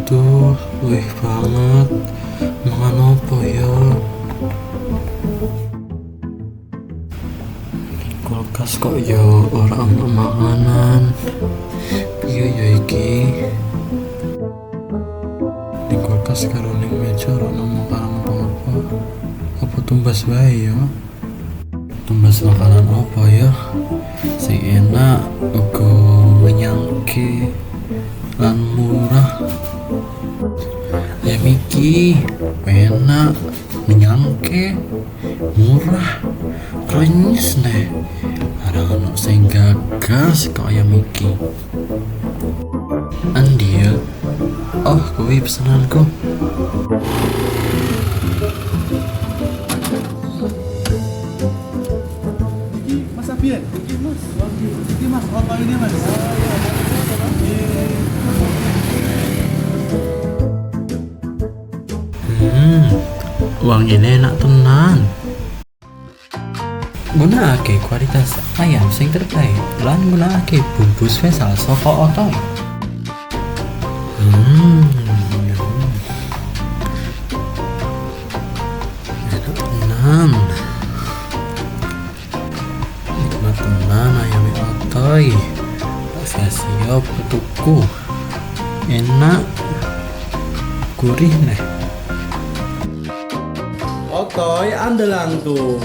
Aduh, wih banget. Mangan apa ya? Kulkas kok ya ora ono makanan. Piye ya iki? Di kulkas karo ning meja ora ono makanan apa-apa. Apa tumbas wae ya? Tumbas makanan apa ya? Sing enak uga menyangke lan murah. Ayam iki enak, menyangke, murah, krenyes nih. Ada ono sing gagas kok ayam iki. Andi ya? Oh, kuwi pesananku. Mas Abian, ini mas, apa ini mas? Uang ini enak tenan. Gunakake kualitas ayam sing terbaik lan gunakake bumbu spesial saka otot. Enak tenan. Nikmat tenan ayam otoy. Sia-sia tuku. Enak. Gurih nih. Otoy andalanku.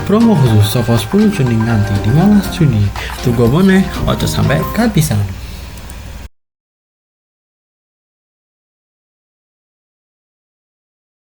Promo khusus saka 10 Juni nganti 15 Juni. Tunggu meneh, ojo sampai kehabisan.